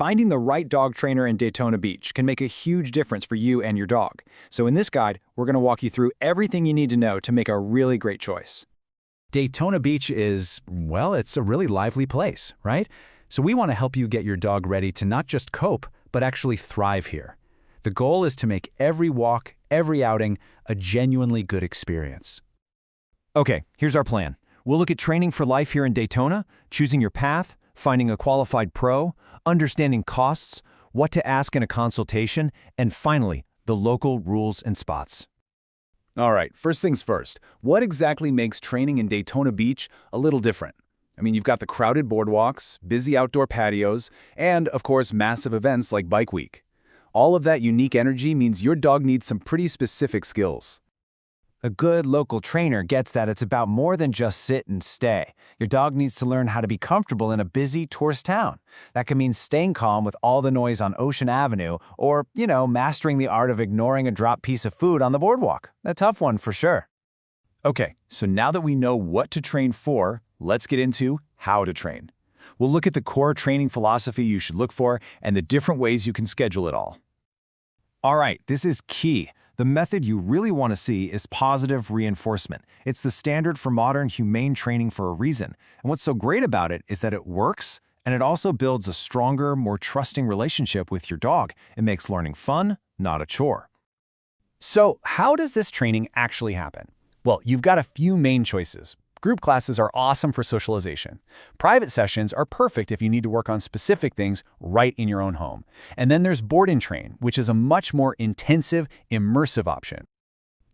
Finding the right dog trainer in Daytona Beach can make a huge difference for you and your dog. So in this guide, we're going to walk you through everything you need to know to make a really great choice. Daytona Beach is, well, it's a really lively place, right? So we want to help you get your dog ready to not just cope, but actually thrive here. The goal is to make every walk, every outing, a genuinely good experience. Okay, here's our plan. We'll look at training for life here in Daytona, choosing your path, finding a qualified pro, understanding costs, what to ask in a consultation, and finally, the local rules and spots. All right, first things first. What exactly makes training in Daytona Beach a little different? I mean, you've got the crowded boardwalks, busy outdoor patios, and, of course, massive events like Bike Week. All of that unique energy means your dog needs some pretty specific skills. A good local trainer gets that it's about more than just sit and stay. Your dog needs to learn how to be comfortable in a busy tourist town. That can mean staying calm with all the noise on Ocean Avenue or, mastering the art of ignoring a dropped piece of food on the boardwalk. A tough one for sure. Okay, so now that we know what to train for, let's get into how to train. We'll look at the core training philosophy you should look for and the different ways you can schedule it all. All right, this is key. The method you really want to see is positive reinforcement. It's the standard for modern humane training for a reason. And what's so great about it is that it works, and it also builds a stronger, more trusting relationship with your dog. It makes learning fun, not a chore. So how does this training actually happen? Well, you've got a few main choices. Group classes are awesome for socialization. Private sessions are perfect if you need to work on specific things right in your own home. And then there's board and train, which is a much more intensive, immersive option.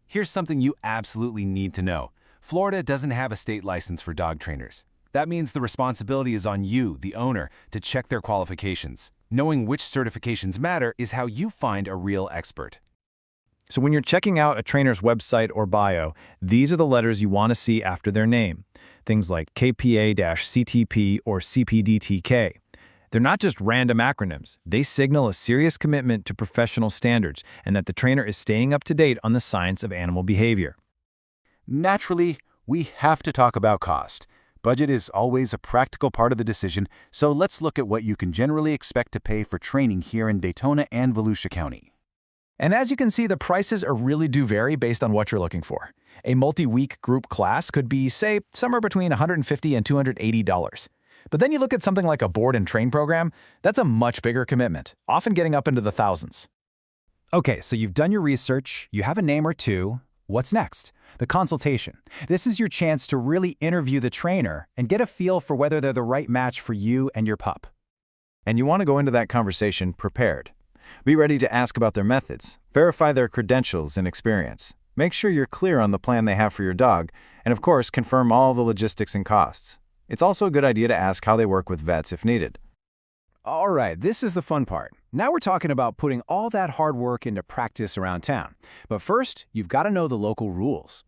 Here's something you absolutely need to know. Florida doesn't have a state license for dog trainers. That means the responsibility is on you, the owner, to check their qualifications. Knowing which certifications matter is how you find a real expert. So when you're checking out a trainer's website or bio, these are the letters you want to see after their name. Things like KPA-CTP or CPDTK. They're not just random acronyms. They signal a serious commitment to professional standards and that the trainer is staying up to date on the science of animal behavior. Naturally, we have to talk about cost. Budget is always a practical part of the decision, so let's look at what you can generally expect to pay for training here in Daytona and Volusia County. And as you can see, the prices really do vary based on what you're looking for. A multi-week group class could be, say, somewhere between $150 and $280. But then you look at something like a board and train program, that's a much bigger commitment, often getting up into the thousands. Okay, so you've done your research, you have a name or two. What's next? The consultation. This is your chance to really interview the trainer and get a feel for whether they're the right match for you and your pup. And you want to go into that conversation prepared. Be ready to ask about their methods, verify their credentials and experience. Make sure you're clear on the plan they have for your dog, and of course, confirm all the logistics and costs. It's also a good idea to ask how they work with vets if needed. All right, this is the fun part. Now we're talking about putting all that hard work into practice around town. But first, you've got to know the local rules.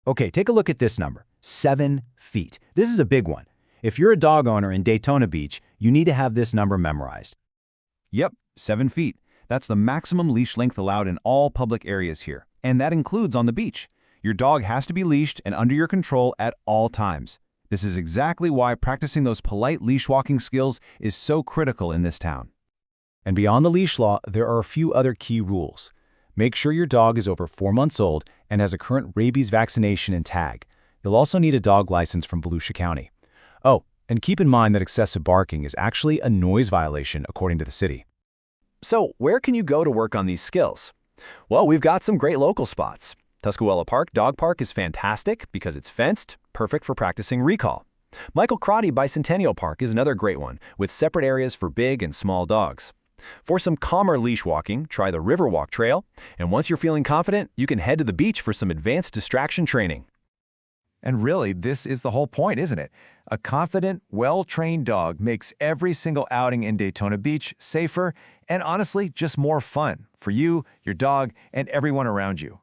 Okay, take a look at this number, 7 feet. This is a big one. If you're a dog owner in Daytona Beach, you need to have this number memorized. Yep. 7 feet. That's the maximum leash length allowed in all public areas here, and that includes on the beach. Your dog has to be leashed and under your control at all times. This is exactly why practicing those polite leash walking skills is so critical in this town. And beyond the leash law, there are a few other key rules. Make sure your dog is over 4 months old and has a current rabies vaccination and tag. You'll also need a dog license from Volusia County. Oh, and keep in mind that excessive barking is actually a noise violation according to the city. So where can you go to work on these skills? Well, we've got some great local spots. Tuscaloosa Park Dog Park is fantastic because it's fenced, perfect for practicing recall. Michael Crotty Bicentennial Park is another great one, with separate areas for big and small dogs. For some calmer leash walking, try the Riverwalk Trail, and once you're feeling confident, you can head to the beach for some advanced distraction training. And really, this is the whole point, isn't it? A confident, well-trained dog makes every single outing in Daytona Beach safer and honestly just more fun for you, your dog, and everyone around you.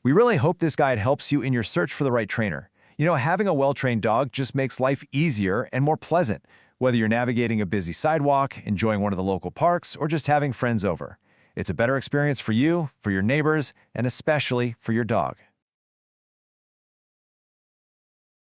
We really hope this guide helps you in your search for the right trainer. Having a well-trained dog just makes life easier and more pleasant, whether you're navigating a busy sidewalk, enjoying one of the local parks, or just having friends over. It's a better experience for you, for your neighbors, and especially for your dog.